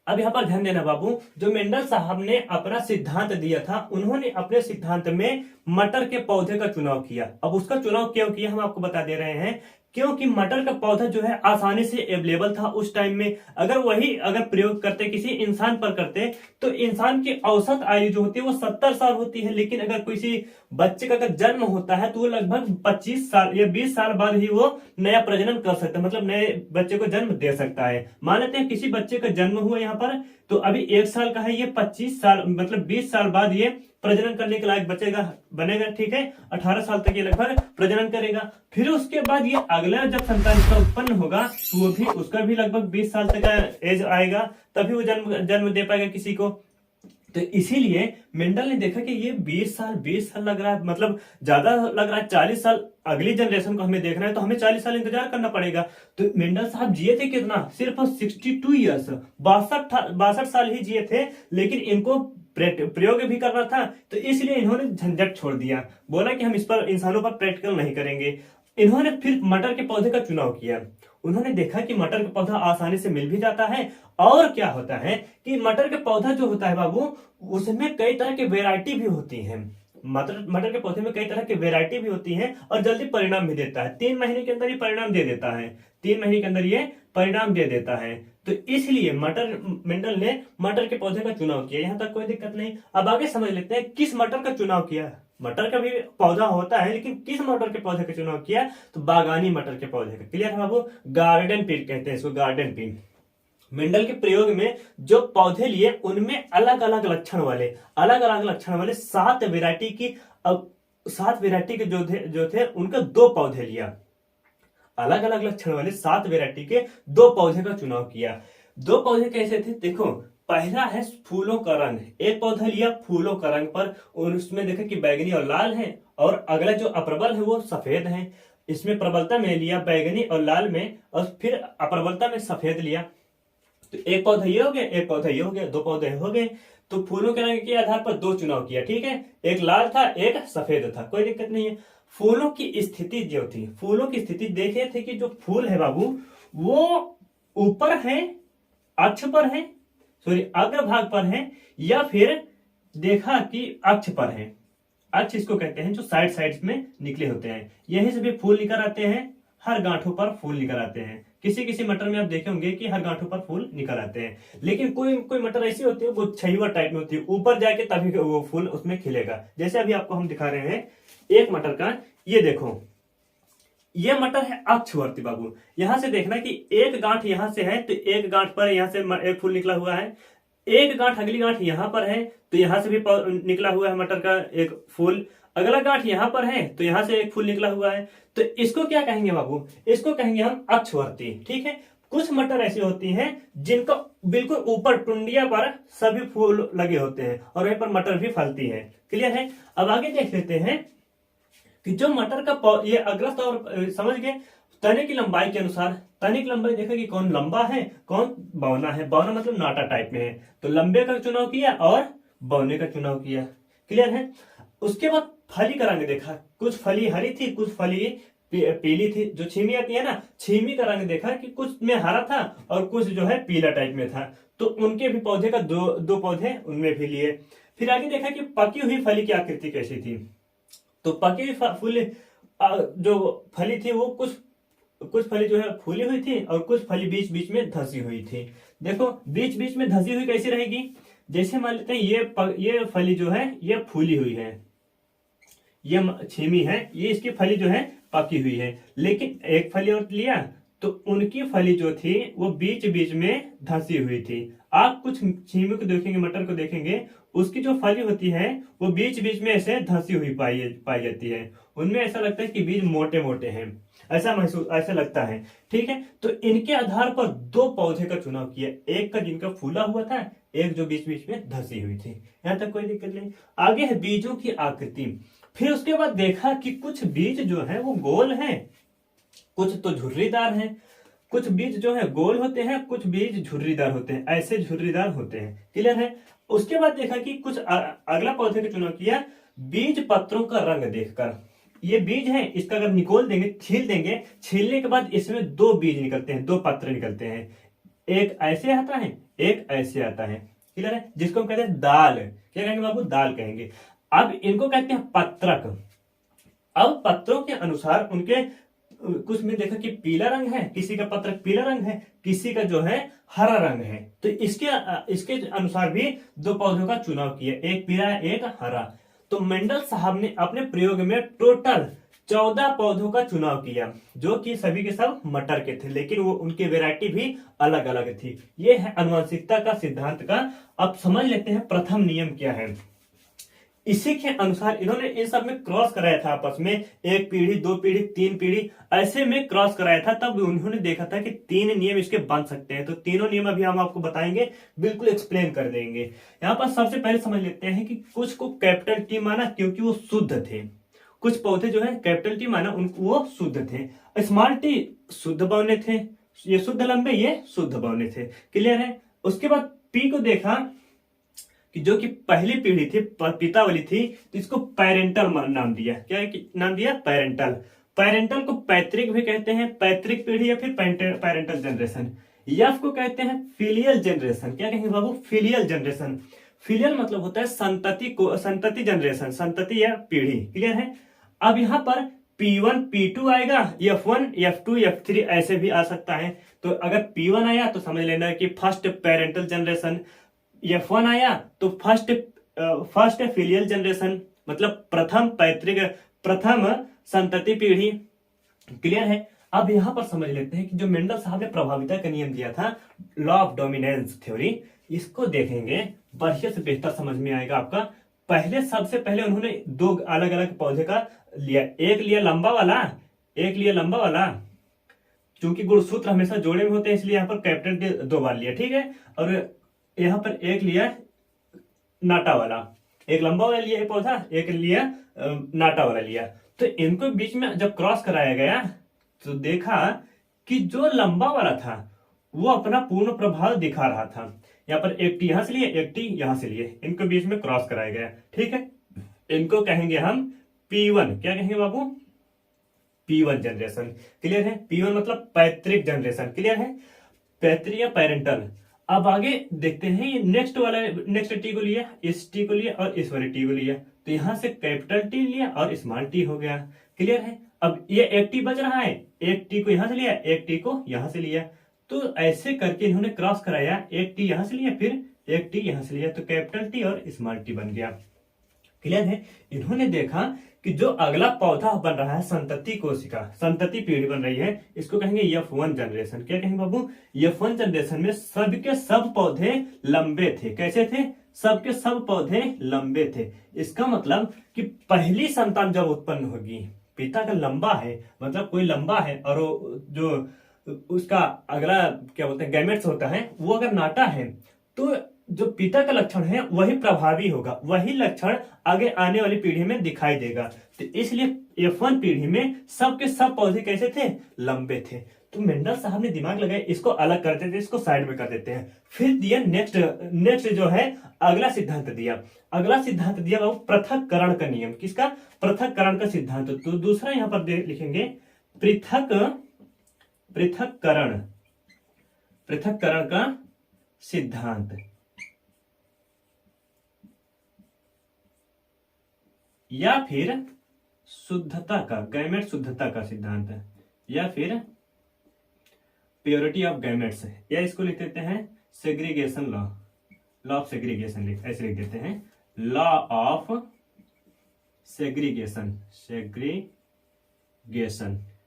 अब यहाँ पर ध्यान देना बाबू, जो मेंडल साहब ने अपना सिद्धांत दिया था, उन्होंने अपने सिद्धांत में मटर के पौधे का चुनाव किया। अब उसका चुनाव क्यों किया हम आपको बता दे रहे हैं, क्योंकि मटर का पौधा जो है आसानी से अवेलेबल था उस टाइम में। अगर प्रयोग करते किसी इंसान पर करते तो इंसान की औसत आयु जो होती है वो 70 साल होती है, लेकिन अगर किसी बच्चे का अगर जन्म होता है तो वो लगभग 25 साल या 20 साल बाद ही वो नया प्रजनन कर सकता है, मतलब नए बच्चे को जन्म दे सकता है। मान लेते हैं किसी बच्चे का जन्म हुआ यहाँ पर, तो अभी 1 साल का है, ये 25 साल मतलब 20 साल बाद ये प्रजनन करने के लायक बचेगा बनेगा, ठीक है। 18 साल तक ये लगभग प्रजनन करेगा। फिर उसके बाद ये अगला जब संतान इसका उत्पन्न होगा तो वो भी उसका भी लगभग 20 साल तक का एज आएगा, तभी वो जन्म दे पाएगा किसी को। तो इसीलिए मेंडल ने देखा कि ये 20 साल लग रहा है, मतलब ज्यादा लग रहा है, 40 साल अगली जनरेशन को हमें देखना है तो हमें 40 साल इंतजार करना पड़ेगा। तो मेंडल साहब जिए थे कितना, सिर्फ 62 ईयर्स, 62 साल ही जिए थे, लेकिन इनको प्रयोग भी करना था, तो इसलिए इन्होंने झंझट छोड़ दिया, बोला कि हम इस पर इंसानों पर प्रैक्टिकल नहीं करेंगे। इन्होंने फिर मटर के पौधे का चुनाव किया। उन्होंने देखा कि मटर का पौधा आसानी से मिल भी जाता है, और क्या होता है कि मटर के पौधा जो होता है बाबू, उसमें कई तरह की वेराइटी भी होती है। मटर के पौधे में कई तरह की वेराइटी भी होती है और जल्दी परिणाम भी देता है, 3 महीने के अंदर ही परिणाम दे देता है, 3 महीने के अंदर ये परिणाम दे देता है। तो इसलिए मेंडल ने मटर के पौधे का चुनाव किया, यहां तक कोई दिक्कत नहीं। अब आगे समझ लेते हैं किस मटर का चुनाव किया। मटर का भी पौधा होता है, लेकिन किस मटर के पौधे का चुनाव किया, तो बागानी मटर के पौधे का। क्लियर है बाबू, गार्डन पिन कहते हैं इसको, गार्डन पिन। मेंडल के प्रयोग में जो पौधे लिए उनमें अलग अलग लक्षण वाले 7 वेराइटी की, अब 7 वेराइटी के जो थे उनका 2 पौधे लिया। अलग अलग लक्षण वाले 7 वेराइटी के 2 पौधे का चुनाव किया। 2 पौधे कैसे थे देखो, पहला है फूलों का रंग, एक पौधा लिया फूलों का रंग पर, और उसमें देखा कि बैगनी और लाल है, और अगला जो अप्रबल है वो सफेद है। इसमें प्रबलता में लिया बैगनी और लाल में, और फिर अप्रबलता में सफेद लिया। तो एक पौधा ये हो गया, एक पौधा ये हो गया, 2 पौधे हो गए। तो फूलों के रंग के आधार पर 2 चुनाव किया, ठीक है। एक लाल था, एक सफेद था, कोई दिक्कत नहीं है। फूलों की स्थिति जो थी, फूलों की स्थिति देखे थे कि जो फूल है बाबू वो ऊपर है, अक्ष पर है, सॉरी अग्रभाग पर है, या फिर देखा कि अक्ष पर है। अक्ष इसको कहते हैं जो साइड में निकले होते हैं, यहीं से भी फूल निकल आते हैं, हर गांठों पर फूल निकल आते हैं। किसी किसी मटर में आप देखे होंगे कि हर गांठों पर फूल निकल आते हैं, लेकिन कोई कोई मटर ऐसी होती है वो छईवा टाइप में होती है, ऊपर जाके तभी वो फूल उसमें खिलेगा। जैसे अभी आपको हम दिखा रहे हैं एक मटर का, ये देखो, ये मटर है अक्षवर्ती बाबू। यहां से देखना कि एक गांठ यहां से है तो एक गांठ पर यहां से एक फूल निकला हुआ है, एक गांठ अगली गांठ यहां पर है तो यहां से भी निकला हुआ है मटर का एक फूल, अगला गांठ यहां पर है तो यहां से एक फूल निकला हुआ है। तो इसको क्या कहेंगे बाबू, इसको कहेंगे हम अक्षवर्ती, ठीक है। कुछ मटर ऐसी होती हैं जिनका बिल्कुल ऊपर टुंडिया पर सभी फूल लगे होते हैं और वहीं पर मटर भी फलती है। क्लियर है। अब आगे देख लेते हैं कि जो मटर का ये अग्रस्त और समझ गए तने की लंबाई के अनुसार, तने की लंबाई देखा कि कौन लंबा है कौन बौना है, बौना मतलब नाटा टाइप में है, तो लंबे का चुनाव किया और बौने का चुनाव किया। क्लियर है। उसके बाद फली का रंग देखा, कुछ फली हरी थी, कुछ फली पीली थी। जो छीमी आती है ना, छीमी का रंग देखा कि कुछ में हरा था और कुछ जो है पीला टाइप में था, तो उनके भी पौधे का दो पौधे उनमें भी लिए। फिर आगे देखा कि पकी हुई फली की आकृति कैसी थी, तो पकी हुई फूल जो फली थी वो कुछ फली जो है फूली हुई थी और कुछ फली बीच बीच में धसी हुई थी। देखो बीच बीच में धसी हुई कैसी रहेगी, जैसे मान लेते हैं ये फली जो है ये फूली हुई है, ये छीमी है, ये इसकी फली जो है पकी हुई है, लेकिन एक फली और लिया तो उनकी फली जो थी वो बीच बीच में धसी हुई थी। आप कुछ छीमी को देखेंगे, मटर को देखेंगे, उसकी जो फली होती है वो बीच बीच में ऐसे धसी हुई पाई जाती है, उनमें ऐसा लगता है कि बीज मोटे मोटे हैं, ऐसा लगता है। ठीक है। तो इनके आधार पर 2 पौधे का चुनाव किया, एक का जिनका फूला हुआ था, एक जो बीच बीच में धसी हुई थी। यहां तक कोई दिक्कत नहीं। आगे है बीजों की आकृति। फिर उसके बाद देखा कि कुछ बीज जो है वो गोल हैं, कुछ तो झुर्रीदार हैं, कुछ बीज जो है गोल होते हैं, कुछ बीज झुर्रीदार होते हैं, ऐसे झुर्रीदार होते हैं। क्लियर है। उसके बाद देखा कि कुछ अगला पौधे का चुनाव किया बीज पत्रों का रंग देखकर। ये बीज है, इसका अगर निकोल देंगे, छील देंगे, छीलने के बाद इसमें 2 बीज निकलते हैं, 2 पत्र निकलते हैं। एक ऐसे आता है, एक ऐसे आता है। क्लियर है, जिसको हम कहते हैं दाल। क्या कहेंगे बाबू? दाल कहेंगे। अब इनको कहते हैं पत्रक। अब पत्रों के अनुसार उनके कुछ में देखा कि पीला रंग है, किसी का पत्रक पीला रंग है, किसी का जो है हरा रंग है। तो इसके अनुसार भी दो पौधों का चुनाव किया, एक पीला एक हरा। तो मेंडल साहब ने अपने प्रयोग में टोटल 14 पौधों का चुनाव किया, जो कि सभी के सब मटर के थे, लेकिन वो उनकी वैरायटी भी अलग अलग थी। ये है आनुवंशिकता का सिद्धांत का। अब समझ लेते हैं प्रथम नियम क्या है। इसी के अनुसार इन्होंने इन सब में क्रॉस कराया था आपस में, एक पीढ़ी, दो पीढ़ी, तीन पीढ़ी, ऐसे में क्रॉस कराया था। तब उन्होंने देखा था कि 3 नियम इसके बन सकते हैं। तो तीनों नियम अभी हम आपको बताएंगे, बिल्कुल एक्सप्लेन कर देंगे। यहाँ पर सबसे पहले समझ लेते हैं कि कुछ को कैपिटल टी माना क्योंकि वो शुद्ध थे। कुछ पौधे जो है कैपिटल टी माना उनको वो शुद्ध थे। स्मॉल टी शुद्ध बौने थे, ये शुद्ध लंबे, ये शुद्ध बौने थे। क्लियर है। उसके बाद पी को देखा कि जो कि पहली पीढ़ी थी, पिता वाली थी, तो इसको पैरेंटल नाम दिया। क्या नाम दिया? पैरेंटल। पैरेंटल को पैतृक भी कहते हैं, पैतृक पीढ़ी या फिर पैरेंटल जनरेशन। एफ को कहते हैं फिलियल जनरेशन। क्या कहेंगे बाबू? Filial generation. फिलियल मतलब होता है संतति को, संतति जनरेशन, संतति या पीढ़ी। क्लियर है। अब यहाँ पर P1 P2 आएगा, F1 F2 F3 ऐसे भी आ सकता है। तो अगर P1 आया तो समझ लेना कि फर्स्ट पेरेंटल जनरेशन, F1 आया तो फर्स्ट फिलियल जनरेशन, मतलब प्रथम पैतृक, प्रथम संतति पीढ़ी। क्लियर है। अब यहां पर समझ लेते हैं कि जो मेंडल साहब ने प्रभाविता का नियम दिया था, लॉ ऑफ डोमिनेंस थ्योरी, इसको देखेंगे बढ़िया से बेहतर समझ में आएगा आपका। पहले सबसे पहले उन्होंने दो अलग अलग पौधे का लिया, एक लिया लंबा वाला, एक लिया लंबा वाला। चूंकि गुणसूत्र हमेशा जोड़े में होते हैं इसलिए यहाँ पर कैपिटल 2 बार लिया, ठीक है। और यहाँ पर एक लिया नाटा वाला, एक लंबा वाला लिया पौधा, एक लिया नाटा वाला लिया। तो इनको बीच में जब क्रॉस कराया गया तो देखा कि जो लंबा वाला था वो अपना पूर्ण प्रभाव दिखा रहा था। यहाँ पर एक टी यहां से लिए, एक टी यहां से लिए, इनको बीच में क्रॉस कराया गया, ठीक है। इनको कहेंगे हम P1। क्या कहेंगे बाबू? P1 generation. क्लियर है। P1 मतलब पैतृक जनरेशन। क्लियर है, पैतृक या पेरेंटल। अब आगे देखते हैं, ये नेक्स्ट वाला, नेक्स्ट टी को लिया, इस टी को लिया और इस वाले टी को लिया, तो यहां से कैपिटल टी लिया और स्मॉल टी हो गया। क्लियर है। अब ये एक टी बच रहा है, एक टी को यहां से लिया, एक टी को यहां से लिया, तो ऐसे करके इन्होंने क्रॉस कराया, एक टी यहां से लिया, फिर एक टी यहां से लिया, तो कैपिटल टी और स्मॉल टी बन गया। क्लियर है। इन्होंने देखा कि जो अगला पौधा बन रहा है, संतति कोशिका, संतति पीढ़ी बन रही है, इसको कहेंगे F1 जनरेशन। क्या कहेंगे बाबू? F1 जनरेशन में सबके सब पौधे लंबे थे। कैसे थे? सबके सब पौधे लंबे थे। इसका मतलब कि पहली संतान जब उत्पन्न होगी, पिता का लंबा है, मतलब कोई लंबा है, और जो उसका अगला क्या बोलते हैं गैमेट्स होता है, वो अगर नाटा है, तो जो पिता का लक्षण है वही प्रभावी होगा, वही लक्षण आगे आने वाली पीढ़ी में दिखाई देगा। तो इसलिए F1 पीढ़ी में सबके सब पौधे कैसे थे? लंबे थे। तो मेंडल साहब ने दिमाग लगाया, इसको अलग कर देते, इसको साइड में कर देते हैं। फिर दिया नेक्स्ट जो है अगला सिद्धांत दिया। अगला सिद्धांत दिया वो पृथक्करण का नियम। किसका? पृथक्करण का सिद्धांत। तो दूसरा यहां पर लिखेंगे पृथक्करण का सिद्धांत, या फिर शुद्धता का, गैमेट शुद्धता का सिद्धांत, या फिर प्योरिटी ऑफ गैमेट्स, या इसको लिख देते हैं segregation law, law of segregation, ऐसे लिख देते हैं लॉ ऑफ सेग्रीगेशन।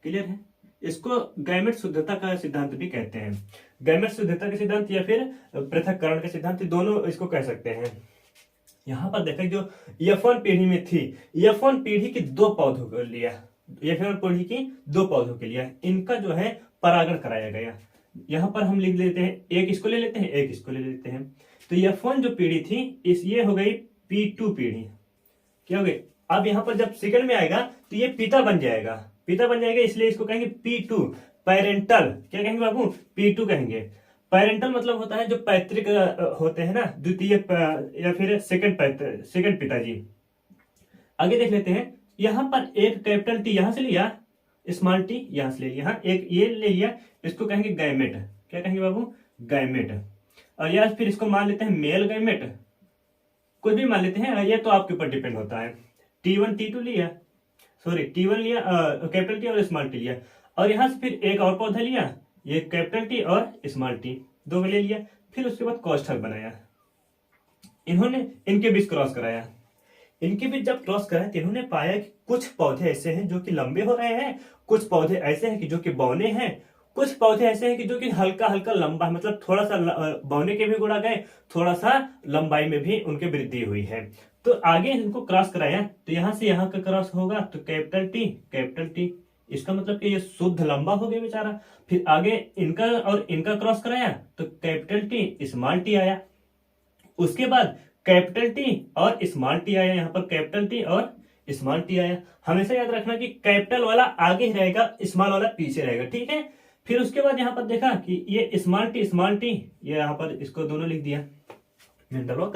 क्लियर है। इसको गैमेट शुद्धता का सिद्धांत भी कहते हैं। गैमेट शुद्धता का सिद्धांत या फिर पृथक्करण का सिद्धांत, दोनों इसको कह सकते हैं। यहां पर देखा जो F1 पीढ़ी में थी, F1 पीढ़ी के 2 पौधों को लिया, F1 पीढ़ी की 2 पौधों के लिया, इनका जो है परागण कराया गया। यहां पर हम लिख लेते हैं, एक इसको ले लेते हैं, एक इसको ले लेते हैं। तो F1 जो पीढ़ी थी, इस ये हो गई P2 पीढ़ी। क्या हो गई? अब यहां पर जब सेकंड में आएगा तो ये पिता बन जाएगा, पिता बन जाएगा, इसलिए इसको कहेंगे P2 पैरेंटल। क्या कहेंगे बाबू? P2 कहेंगे। पैरेंटल मतलब होता है जो पैतृक होते हैं ना, द्वितीय या फिर सेकंड पिताजी। आगे देख लेते हैं, यहां पर एक कैपिटल टी यहां से लिया, स्मॉल टी यहां से ले लिया, एक ये ले लिया, इसको कहेंगे गैमेट। क्या कहेंगे बाबू? गैमेट, और या फिर इसको मान लेते हैं मेल गैमेट, कुछ भी मान लेते हैं, ये तो आपके ऊपर डिपेंड होता है। T1 T2 लिया, सॉरी T1 लिया, कैपिटल टी और स्मॉल टी लिया, और यहां से फिर एक और पौधा लिया, ये कैपिटल टी और स्मॉल टी दो ले लिया, फिर उसके बाद कोष्ठक बनाया। इन्होंने इनके बीच क्रॉस कराया, इनके बीच जब क्रॉस कराया तो इन्होंने पाया कि कुछ पौधे ऐसे हैं जो कि लंबे हो रहे हैं, कुछ पौधे ऐसे हैं कि जो कि बौने हैं, कुछ पौधे ऐसे हैं कि जो कि हल्का हल्का लंबा, मतलब थोड़ा सा बौने के भी गुणा गए, थोड़ा सा लंबाई में भी उनकी वृद्धि हुई है। तो आगे इनको क्रॉस कराया, तो यहां से यहां का क्रॉस होगा तो कैपिटल टी, इसका मतलब कि ये शुद्ध लंबा हो गया बेचारा। फिर आगे इनका और इनका क्रॉस कराया तो कैपिटल टी स्मॉल टी आया, उसके बाद कैपिटल टी और स्मॉल टी आया, यहाँ पर कैपिटल टी और स्मॉल टी आया। हमेशा याद रखना कि कैपिटल वाला आगे ही रहेगा, स्मॉल वाला पीछे रहेगा, ठीक है। फिर उसके बाद यहाँ पर देखा कि ये स्मॉल टी, ये यहाँ पर इसको दोनों लिख दिया। मेंडलो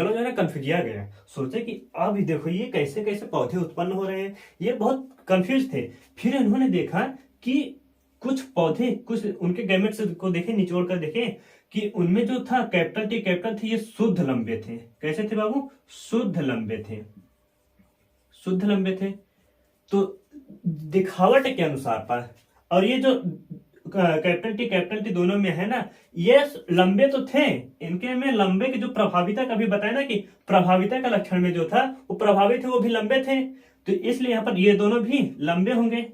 जो है कंफ्यूज किया गया, सोचे कि अब देखो ये कैसे कैसे पौधे उत्पन्न हो रहे हैं, ये बहुत कंफ्यूज थे। फिर इन्होंने देखा कि कुछ पौधे, कुछ उनके गैमेट्स को देखे, निचोड़ कर देखे कि उनमें जो था कैपिटल टी ये शुद्ध लंबे थे। कैसे थे बाबू? शुद्ध लंबे थे, शुद्ध लंबे थे। तो दिखावट के अनुसार पर, और ये जो कैपिटल टी दोनों में है ना, ये लंबे तो थे, इनके में लंबे की जो प्रभाविता का भी बताया ना कि प्रभाविता का लक्षण में जो था वो प्रभावित थे, वो भी लंबे थे, तो इसलिए यहाँ पर ये दोनों भी लंबे होंगे।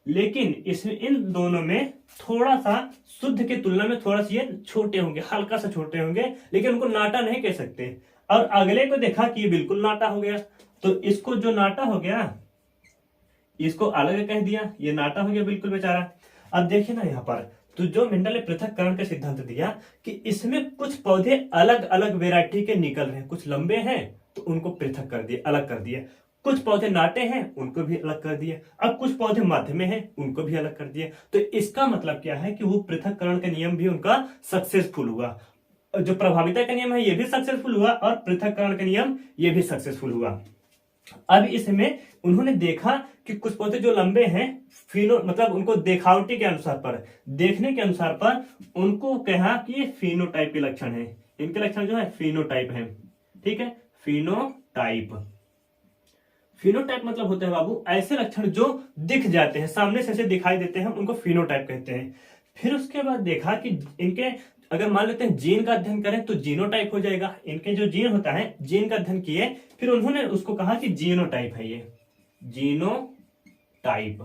लेकिन इसमें इन दोनों में थोड़ा सा शुद्ध की तुलना में थोड़ा सा ये छोटे होंगे, हल्का सा छोटे होंगे, लेकिन उनको नाटा नहीं कह सकते। और अगले को देखा कि ये बिल्कुल नाटा हो गया, तो इसको जो नाटा हो गया इसको अलग कह दिया, ये नाटा हो गया बिल्कुल बेचारा। अब देखिए ना यहाँ पर, तो जो मेंडल ने पृथक्करण का सिद्धांत दिया कि इसमें कुछ पौधे अलग अलग वेराइटी के निकल रहे हैं, कुछ लंबे हैं तो उनको पृथक कर दिया, अलग कर दिया, कुछ पौधे नाटे हैं उनको भी अलग कर दिया, अब कुछ पौधे मध्य में हैं उनको भी अलग कर दिया। तो इसका मतलब क्या है कि वो पृथक्करण का नियम भी उनका सक्सेसफुल हुआ, जो प्रभाविता का नियम है ये भी सक्सेसफुल हुआ और पृथक्करण का नियम ये भी सक्सेसफुल हुआ। अब इसमें उन्होंने देखा कि कुछ पौधे जो लंबे हैं, फिनो मतलब उनको देखावटी के अनुसार पर, देखने के अनुसार पर उनको कहा कि ये फिनोटाइप के लक्षण है, इनके लक्षण जो है फिनोटाइप है, ठीक है। फिनोटाइप मतलब होता है बाबू ऐसे लक्षण जो दिख जाते हैं, सामने से ऐसे दिखाई देते हैं, उनको फिनोटाइप कहते हैं। फिर उसके बाद देखा कि इनके अगर मान लेते हैं जीन का अध्ययन करें तो जीनोटाइप हो जाएगा, इनके जो जीन होता है जीन का अध्ययन किए, फिर उन्होंने उसको कहा कि जीनोटाइप है, ये जीनोटाइप।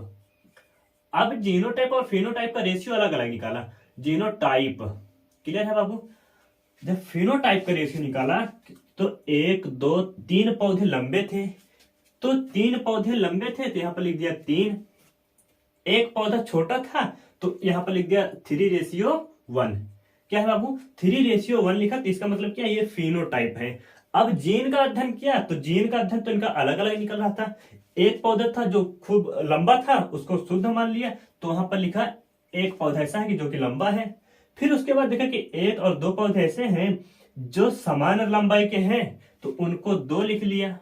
अब जीनोटाइप और फिनोटाइप का रेशियो अलग अलग निकाला, जीनोटाइप क्लियर है बाबू। जब फिनोटाइप का रेशियो निकाला तो 1 2 3 पौधे लंबे थे, तो 3 पौधे लंबे थे तो यहां पर लिख दिया 3, एक पौधा छोटा था तो यहां पर लिख दिया 3:1। क्या है बाबू? 3:1 लिखा, तो इसका मतलब क्या, ये फिनोटाइप है। अब जीन का अध्ययन किया तो जीन का अध्ययन तो इनका अलग अलग निकल रहा था, एक पौधा था जो खूब लंबा था उसको शुद्ध मान लिया, तो वहां पर लिखा एक पौधा ऐसा है कि जो कि लंबा है। फिर उसके बाद देखा कि 1 और 2 पौधे ऐसे हैं जो समान लंबाई के हैं, तो उनको 2 लिख लिया,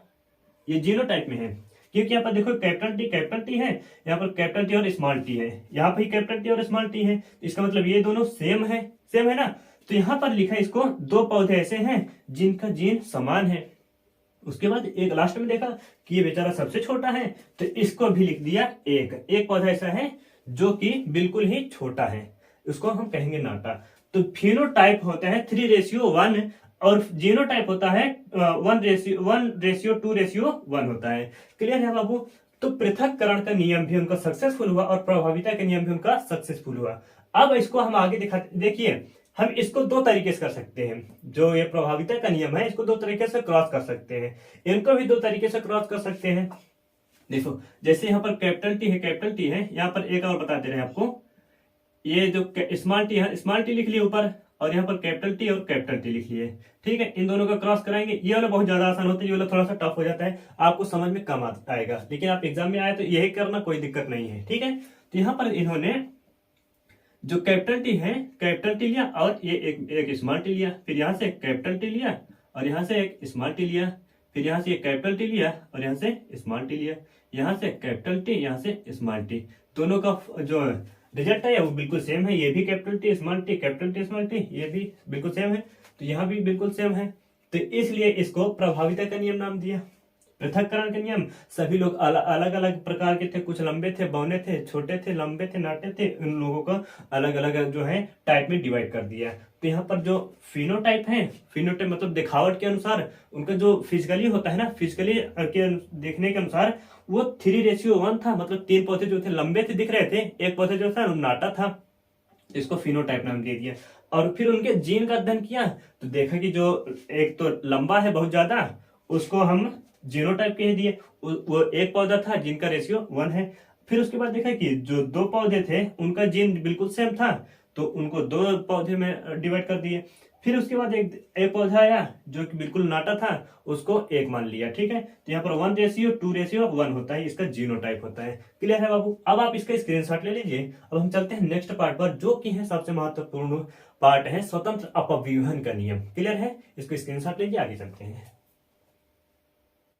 ये जीनोटाइप में है। क्योंकि यहाँ पर देखो कैपिटल टी है, यहाँ पर कैपिटल टी और स्मॉल टी है, यहाँ पर कैपिटल टी और स्मॉल टी है, इसका मतलब ये दोनों सेम है ना। तो यहाँ पर लिखा इसको 2 पौधे ऐसे हैं जिनका जीन समान है। उसके बाद एक लास्ट में देखा कि ये बेचारा सबसे छोटा है, तो इसको भी लिख दिया एक पौधा ऐसा है जो कि बिल्कुल ही छोटा है, उसको हम कहेंगे नाटा। तो फिनोटाइप होता है 3:1 और जीनोटाइप होता है 1:2:1 होता है। क्लियर है बाबू? तो पृथक्करण का नियम भी उनका सक्सेसफुल हुआ और प्रभाविता का नियम भी उनका सक्सेसफुल हुआ। अब इसको हम आगे दिखाते, देखिए हम इसको 2 तरीके से कर सकते हैं, जो ये प्रभाविता का नियम है इसको 2 तरीके से क्रॉस कर सकते हैं, इनको भी 2 तरीके से क्रॉस कर सकते हैं। देखो जैसे यहाँ पर कैपिटल टी है, यहाँ पर एक और बता दे रहे हैं आपको, ये जो स्मॉल टी लिख लिए ऊपर, और यहाँ पर कैपिटल टी लिख लिए, ठीक है। इन दोनों का क्रॉस कराएंगे, ये वाला बहुत ज्यादा आसान होता है, ये वाला थोड़ा सा टफ हो जाता है, आपको समझ में कम आएगा, लेकिन आप एग्जाम में आए तो यही करना, कोई दिक्कत नहीं है, ठीक है। तो यहाँ पर इन्होंने जो कैपिटल टी लिया और ये एक स्मॉल टी लिया, फिर यहाँ से कैपिटल टी लिया और यहाँ से एक स्मॉल टी लिया, फिर यहाँ से कैपिटल टी लिया और यहाँ से स्मॉल टी लिया, यहाँ से कैपिटल टी, यहाँ से स्मॉल टी, दोनों का जो रिजल्ट है वो बिल्कुल सेम है, ये भी capital T small T, capital T small T, ये भी बिल्कुल सेम है, तो यहाँ भी बिल्कुल सेम है। तो इसलिए इसको प्रभाविता का नियम नाम दिया। पृथक्करण के नियम, सभी लोग अलग अलग प्रकार के थे, कुछ लंबे थे, बौने थे, छोटे थे, लंबे थे, नाटे थे, उन लोगों का अलग अलग जो है टाइप में डिवाइड कर दिया। तो यहाँ पर जो फिनोटाइप है, फिनोटाइप मतलब दिखावट के अनुसार उनका जो फिजिकली होता है ना, फिजिकली के देखने के अनुसार वो 3:1 था, मतलब 3 पौधे जो थे लंबे थे दिख रहे थे, एक पौधे जो था नाटा था, इसको फिनोटाइप नाम दे दिया। और फिर उनके जीन का अध्ययन किया तो देखा कि जो एक तो लंबा है बहुत ज्यादा, उसको हम जीनोटाइप कह दिए, वो एक पौधा था जिनका रेशियो 1 है। फिर उसके बाद देखा कि जो 2 पौधे थे उनका जीन बिल्कुल सेम था, तो उनको 2 पौधे में डिवाइड कर दिए। फिर उसके बाद एक पौधा आया जो कि बिल्कुल नाटा था, उसको 1 मान लिया, ठीक है। तो यहाँ पर 1:2:1 होता है, इसका जीनोटाइप होता है। क्लियर है बाबू? अब आप इसका स्क्रीनशॉट ले लीजिए। अब हम चलते हैं नेक्स्ट पार्ट पर, जो कि है सबसे महत्वपूर्ण पार्ट है, स्वतंत्र अपव्यूहन का नियम। क्लियर है? इसको स्क्रीनशॉट लीजिए, आगे चलते हैं।